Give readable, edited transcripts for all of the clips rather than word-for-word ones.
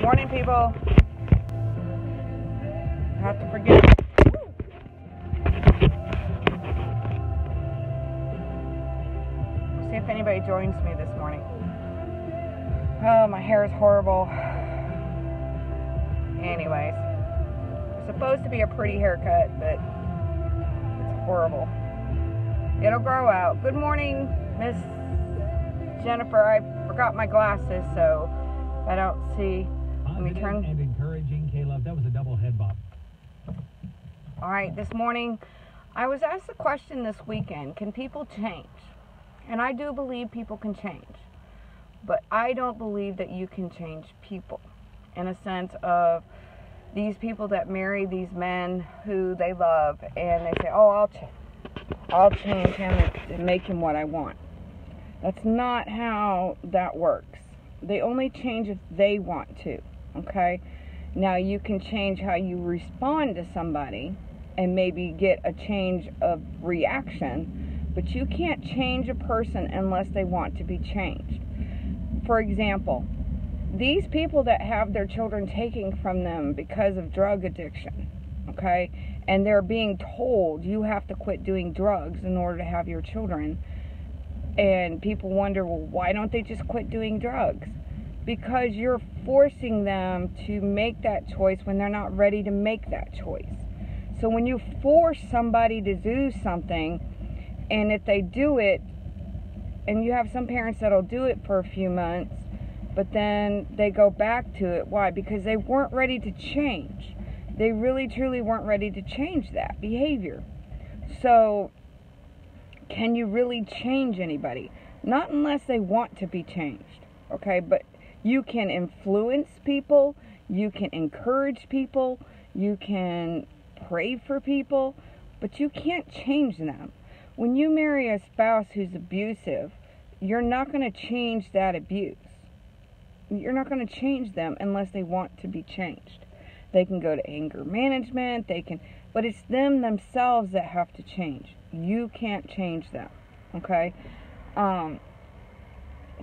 Morning, people. I have to forget. See if anybody joins me this morning. Oh, my hair is horrible. Anyways, it's supposed to be a pretty haircut, but it's horrible. It'll grow out. Good morning, Miss Jennifer. I forgot my glasses, so I don't see. Let me turn. And encouraging, Caleb. That was a double head bop. All right, this morning, I was asked the question this weekend, can people change? And I do believe people can change. But I don't believe that you can change people. In a sense of these people that marry these men who they love, and they say, oh, I'll change him and make him what I want. That's not how that works. They only change if they want to, okay? Now, you can change how you respond to somebody and maybe get a change of reaction, but you can't change a person unless they want to be changed. For example, these people that have their children taken from them because of drug addiction, okay, and they're being told you have to quit doing drugs in order to have your children, and people wonder, well, why don't they just quit doing drugs? Because you're forcing them to make that choice when they're not ready to make that choice. So when you force somebody to do something, and if they do it, and you have some parents that'll do it for a few months, but then they go back to it. Why? Because they weren't ready to change. They really, truly weren't ready to change that behavior. So, can you really change anybody? Not unless they want to be changed, okay? But you can influence people, you can encourage people, you can pray for people, but you can't change them. When you marry a spouse who's abusive, you're not going to change that abuse. You're not going to change them unless they want to be changed. They can go to anger management, but it's them themselves that have to change. You can't change them, okay?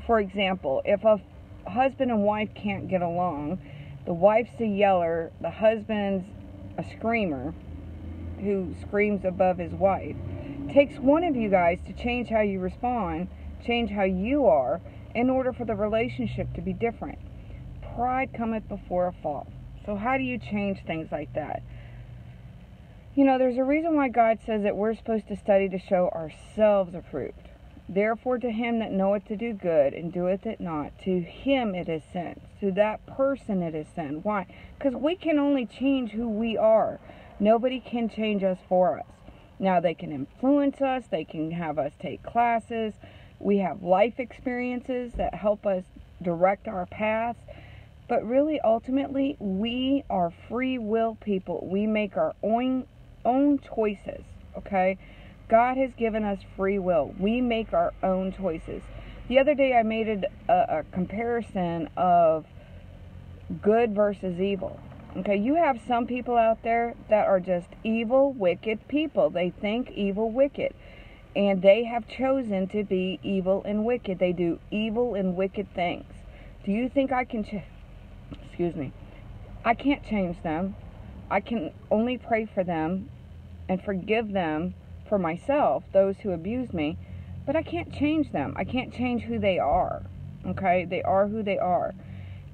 For example, if a husband and wife can't get along, the wife's a yeller, the husband's a screamer who screams above his wife. It takes one of you guys to change how you respond, change how you are, in order for the relationship to be different. Pride cometh before a fall. So how do you change things like that? You know, there's a reason why God says that we're supposed to study to show ourselves approved. Therefore, to him that knoweth to do good and doeth it not, to him it is sin. To that person it is sin. Why? Because we can only change who we are. Nobody can change us for us. Now, they can influence us. They can have us take classes. We have life experiences that help us direct our paths. But really, ultimately, we are free will people. We make our own choices, okay? God has given us free will. We make our own choices. The other day I made a comparison of good versus evil. Okay, you have some people out there that are just evil, wicked people. They think evil, wicked. And they have chosen to be evil and wicked. They do evil and wicked things. Do you think I can I can't change them. I can only pray for them and forgive them for myself, those who abuse me, but I can't change them. I can't change who they are, okay? They are who they are,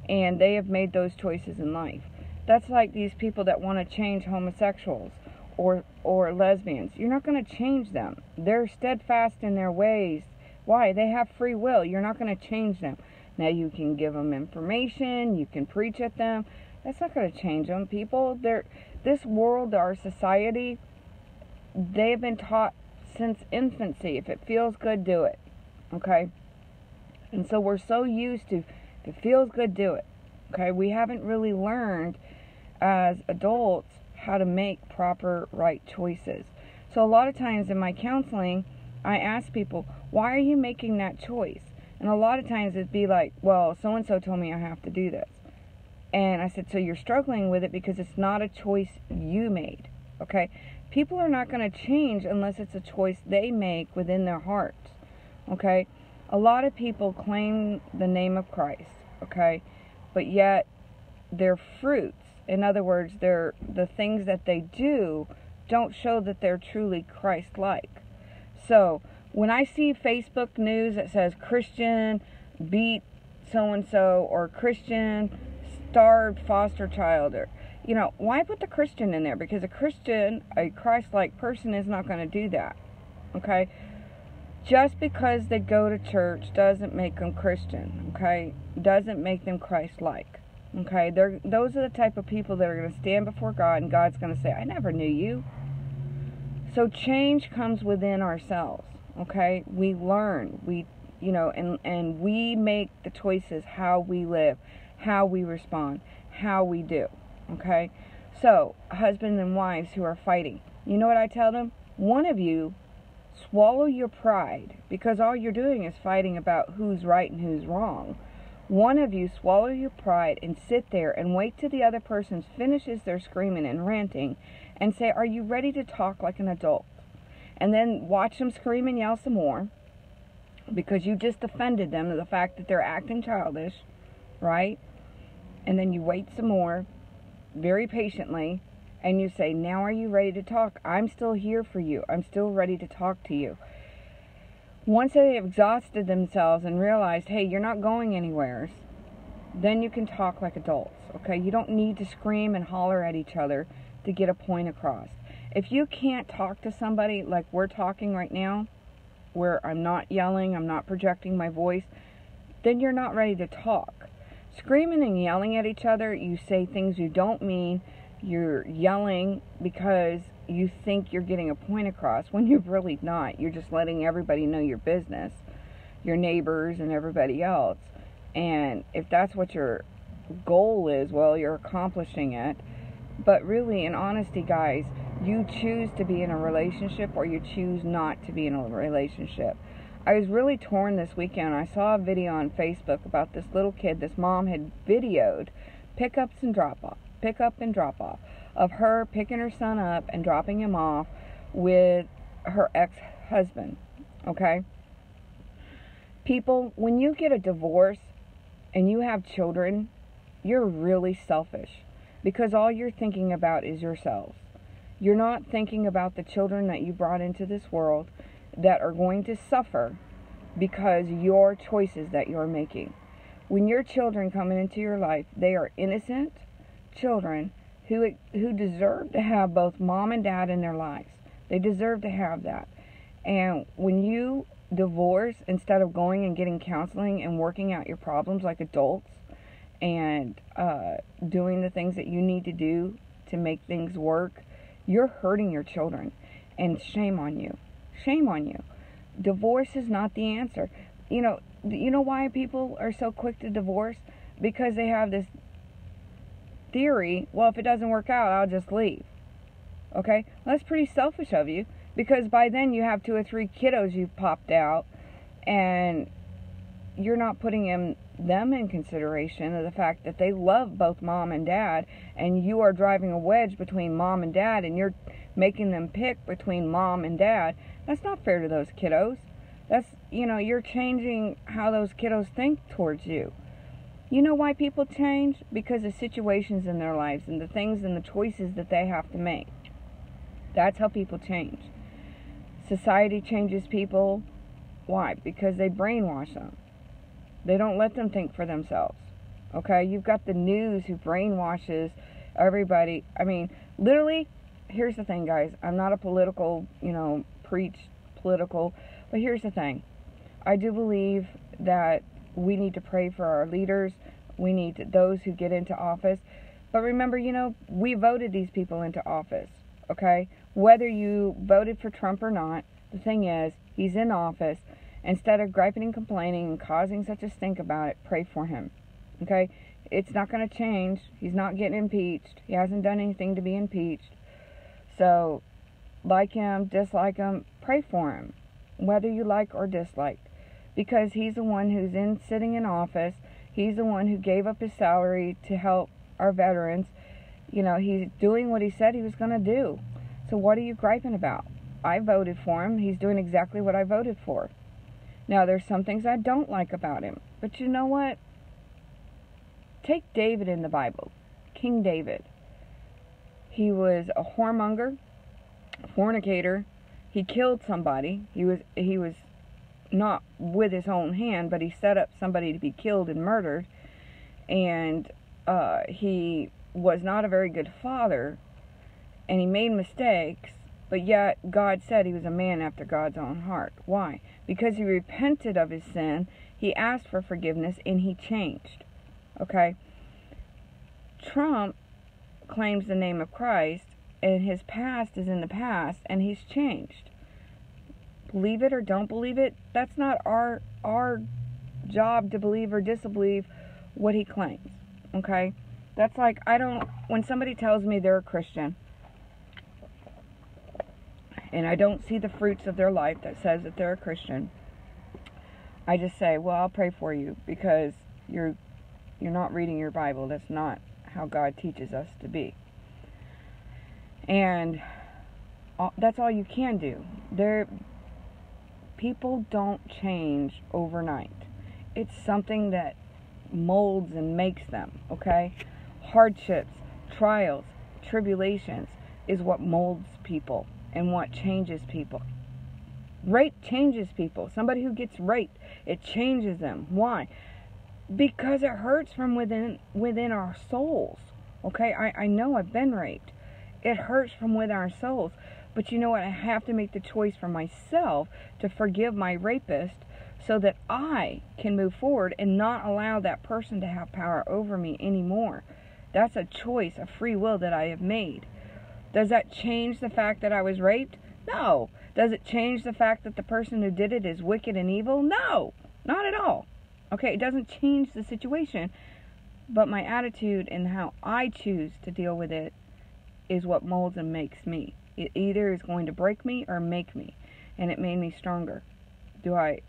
and they have made those choices in life. That's like these people that want to change homosexuals or lesbians. You're not going to change them. They're steadfast in their ways. Why? They have free will. You're not going to change them. Now, you can give them information, you can preach at them. That's not going to change them. People, this world, our society, they have been taught since infancy, if it feels good, do it, okay? And so we're so used to, if it feels good, do it, okay? We haven't really learned as adults how to make proper, right choices. So a lot of times in my counseling, I ask people, why are you making that choice? And a lot of times it'd be like, well, so-and-so told me I have to do this. And I said, so you're struggling with it because it's not a choice you made, okay? People are not going to change unless it's a choice they make within their hearts, okay? A lot of people claim the name of Christ, okay? But yet their fruits, in other words, the things that they do, don't show that they're truly Christ-like. So when I see Facebook news that says Christian beat so-and-so, or Christian starved foster child, or, why put the Christian in there? Because a Christian, a Christ-like person, is not going to do that. Okay? Just because they go to church doesn't make them Christian. Okay? Doesn't make them Christ-like. Okay? Those are the type of people that are going to stand before God, and God's going to say, I never knew you. So change comes within ourselves. Okay? We learn. And we make the choices how we live, how we respond, how we do. Okay? So, husbands and wives who are fighting, you know what I tell them? One of you, swallow your pride, because all you're doing is fighting about who's right and who's wrong. One of you, swallow your pride and sit there and wait till the other person finishes their screaming and ranting and say, are you ready to talk like an adult? And then watch them scream and yell some more, because you just offended them to the fact that they're acting childish, right? And then you wait some more, very patiently, and you say, now are you ready to talk? I'm still here for you. I'm still ready to talk to you. Once they have exhausted themselves and realized, hey, you're not going anywhere, then you can talk like adults, okay? You don't need to scream and holler at each other to get a point across. If you can't talk to somebody like we're talking right now, where I'm not yelling, I'm not projecting my voice, then you're not ready to talk. Screaming and yelling at each other, you say things you don't mean, you're yelling because you think you're getting a point across when you're really not. You're just letting everybody know your business, your neighbors and everybody else. And if that's what your goal is, well, you're accomplishing it. But really, in honesty, guys, you choose to be in a relationship or you choose not to be in a relationship. I was really torn this weekend. I saw a video on Facebook about this little kid. This mom had videoed pickup and drop off of her picking her son up and dropping him off with her ex-husband. Okay? People, when you get a divorce and you have children, you're really selfish, because all you're thinking about is yourselves. You're not thinking about the children that you brought into this world that are going to suffer because your choices that you're making. When your children come into your life, they are innocent children who deserve to have both mom and dad in their lives. They deserve to have that. And when you divorce, instead of going and getting counseling and working out your problems like adults and doing the things that you need to do to make things work, you're hurting your children. And shame on you. Shame on you. Divorce is not the answer. You know why people are so quick to divorce? Because they have this theory, well, if it doesn't work out, I'll just leave. Okay? Well, that's pretty selfish of you, because by then you have 2 or 3 kiddos you've popped out, and you're not putting them in consideration of the fact that they love both mom and dad, and you are driving a wedge between mom and dad, and you're making them pick between mom and dad. That's not fair to those kiddos. That's, you're changing how those kiddos think towards you. You know why people change? Because of situations in their lives and the things and the choices that they have to make. That's how people change. Society changes people. Why? Because they brainwash them. They don't let them think for themselves. Okay? You've got the news who brainwashes everybody. I mean, literally, here's the thing, guys. I'm not a political, preach political. But here's the thing. I do believe that we need to pray for our leaders. We need those who get into office. But remember, we voted these people into office. Okay? Whether you voted for Trump or not, the thing is, he's in office. Instead of griping and complaining and causing such a stink about it, pray for him. Okay? It's not going to change. He's not getting impeached. He hasn't done anything to be impeached. So, like him, dislike him, pray for him, whether you like or dislike. Because he's the one who's sitting in office. He's the one who gave up his salary to help our veterans. He's doing what he said he was going to do. So what are you griping about? I voted for him. He's doing exactly what I voted for. Now, there's some things I don't like about him. But you know what? Take David in the Bible. King David. He was a whoremonger, fornicator. He killed somebody. He was not with his own hand, but he set up somebody to be killed and murdered. And he was not a very good father, and he made mistakes, but yet God said he was a man after God's own heart. Why? Because he repented of his sin, he asked for forgiveness, and he changed. Okay? Trump claims the name of Christ, and his past is in the past, and he's changed. Believe it or don't believe it, that's not our job to believe or disbelieve what he claims. Okay? That's like, when somebody tells me they're a Christian, and I don't see the fruits of their life that says that they're a Christian, I just say, well, I'll pray for you, because you're not reading your Bible. That's not how God teaches us to be. And that's all you can do. People don't change overnight. It's something that molds and makes them, okay? Hardships, trials, tribulations is what molds people and what changes people. Rape changes people. Somebody who gets raped, it changes them. Why? Because it hurts from within our souls. Okay, I know I've been raped. It hurts from within our souls. But you know what? I have to make the choice for myself to forgive my rapist so that I can move forward and not allow that person to have power over me anymore. That's a choice, a free will that I have made. Does that change the fact that I was raped? No. Does it change the fact that the person who did it is wicked and evil? No, not at all. Okay, it doesn't change the situation, but my attitude and how I choose to deal with it is what molds and makes me. It either is going to break me or make me, and it made me stronger. Do I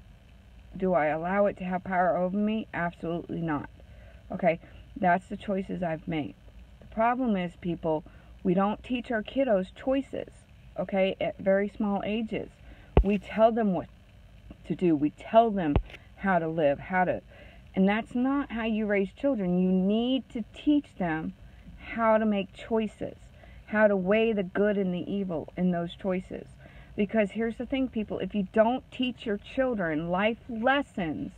allow it to have power over me? Absolutely not. Okay, that's the choices I've made. The problem is, people, we don't teach our kiddos choices, okay, at very small ages. We tell them what to do. We tell them how to live, and that's not how you raise children. You need to teach them how to make choices, how to weigh the good and the evil in those choices. Because here's the thing, people, if you don't teach your children life lessons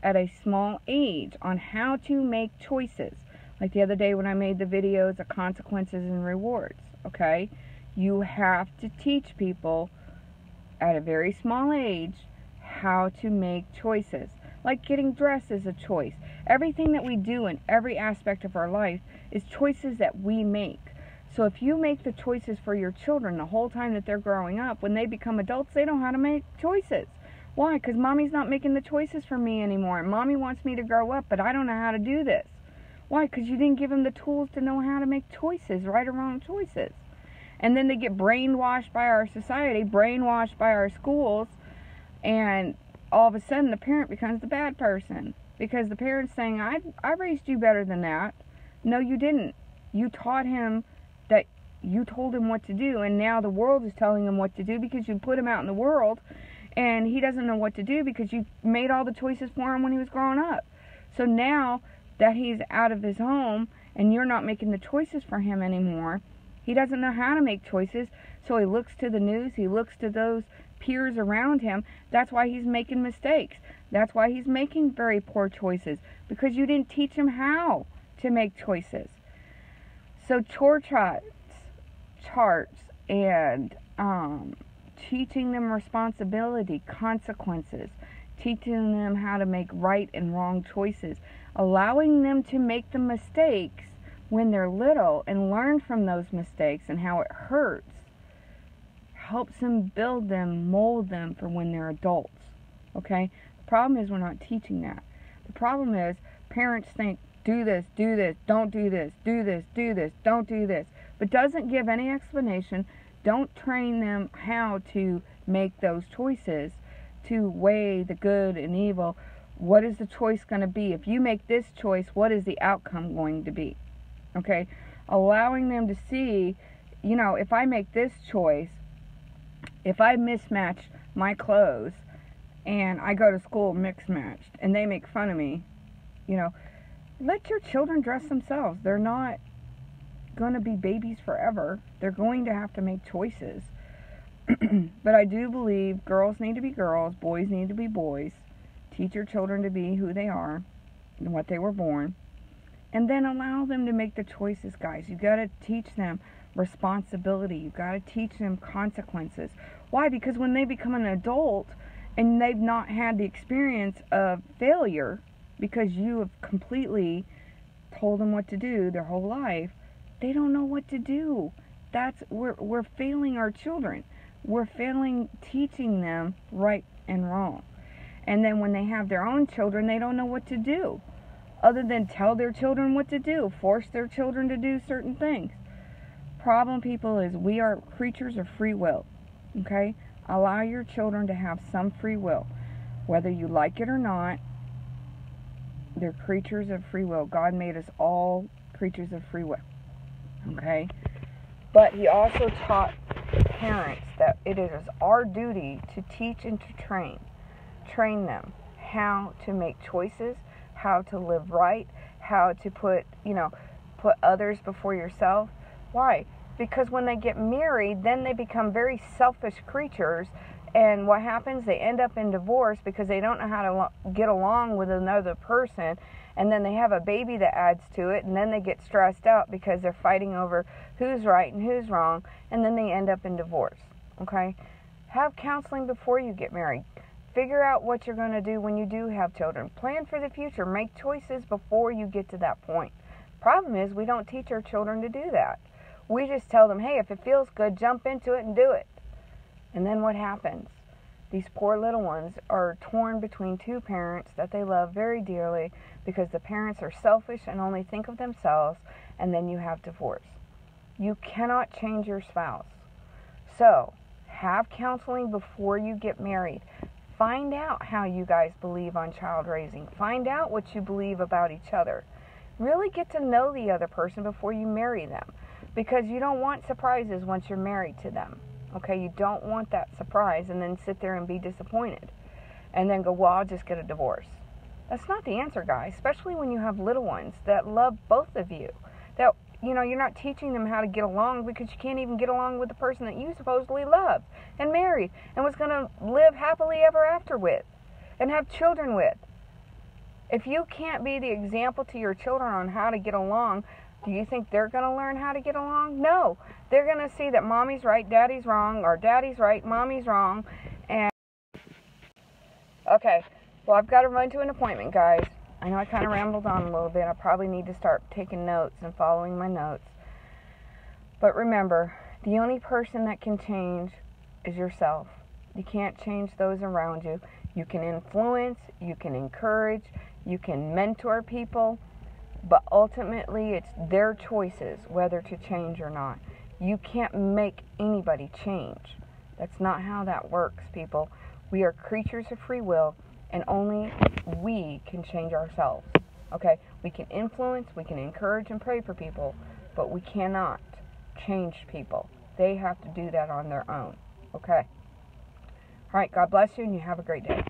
at a small age on how to make choices, like the other day when I made the videos of consequences and rewards, okay, you have to teach people at a very small age how to make choices. Like getting dressed is a choice. Everything that we do in every aspect of our life is choices that we make. So if you make the choices for your children the whole time that they're growing up, when they become adults, they don't know how to make choices. Why? Because mommy's not making the choices for me anymore. Mommy wants me to grow up, but I don't know how to do this. Why? Because you didn't give them the tools to know how to make choices, right or wrong choices. And then they get brainwashed by our society, brainwashed by our schools, and all of a sudden the parent becomes the bad person. Because the parent's saying, I raised you better than that. No, you didn't. You taught him that you told him what to do, and now the world is telling him what to do because you put him out in the world, and he doesn't know what to do because you made all the choices for him when he was growing up. So now that he's out of his home and you're not making the choices for him anymore, he doesn't know how to make choices, so he looks to the news, he looks to those peers around him. That's why he's making mistakes. That's why he's making very poor choices, because you didn't teach him how to make choices. So chore charts and teaching them responsibility, consequences, teaching them how to make right and wrong choices, allowing them to make the mistakes when they're little and learn from those mistakes and how it hurts, helps them build them, mold them for when they're adults. Okay? The problem is we're not teaching that. The problem is parents think, do this, don't do this, do this, don't do this, but doesn't give any explanation, don't train them how to make those choices, to weigh the good and evil. What is the choice going to be? If you make this choice, what is the outcome going to be? Okay? Allowing them to see, you know, if I make this choice, if I mismatch my clothes and I go to school mixed-matched and they make fun of me, you know, let your children dress themselves. They're not going to be babies forever. They're going to have to make choices. But I do believe girls need to be girls, boys need to be boys. Teach your children to be who they are and what they were born. And then allow them to make the choices, guys. You got to teach them responsibility. You got to teach them consequences. Why? Because when they become an adult and they've not had the experience of failure, because you have completely told them what to do their whole life, they don't know what to do. We're failing our children. We're failing teaching them right and wrong. And then when they have their own children, they don't know what to do other than tell their children what to do, force their children to do certain things. Problem, people, is we are creatures of free will. Okay? Allow your children to have some free will. Whether you like it or not, they're creatures of free will. God made us all creatures of free will. Okay? But He also taught parents that it is our duty to teach and to train them how to make choices, how to live right, how to put others before yourself. Why? Because when they get married, then they become very selfish creatures, and what happens? They end up in divorce because they don't know how to get along with another person, and then they have a baby that adds to it, and then they get stressed out because they're fighting over who's right and who's wrong, and then they end up in divorce. Okay? Have counseling before you get married. Figure out what you're going to do when you do have children. Plan for the future. Make choices before you get to that point. Problem is, we don't teach our children to do that. We just tell them, hey, if it feels good, jump into it and do it. And then what happens? These poor little ones are torn between two parents that they love very dearly because the parents are selfish and only think of themselves, and then you have divorce. You cannot change your spouse. So, have counseling before you get married. Find out how you guys believe on child raising. Find out what you believe about each other. Really get to know the other person before you marry them, because you don't want surprises once you're married to them. Okay, you don't want that surprise and then sit there and be disappointed and then go, well, I'll just get a divorce. That's not the answer, guys, especially when you have little ones that love both of you. That, you're not teaching them how to get along because you can't even get along with the person that you supposedly loved and married and was going to live happily ever after with and have children with. If you can't be the example to your children on how to get along, do you think they're going to learn how to get along? No. They're going to see that mommy's right, daddy's wrong, or daddy's right, mommy's wrong. And okay, well, I've got to run to an appointment, guys. I know I kind of rambled on a little bit. I probably need to start taking notes and following my notes. But remember, the only person that can change is yourself. You can't change those around you. You can influence, you can encourage, you can mentor people, but ultimately it's their choices whether to change or not. You can't make anybody change. That's not how that works, people. We are creatures of free will, and only we can change ourselves. Okay? We can influence, we can encourage and pray for people, but we cannot change people. They have to do that on their own. Okay? All right, God bless you, and you have a great day.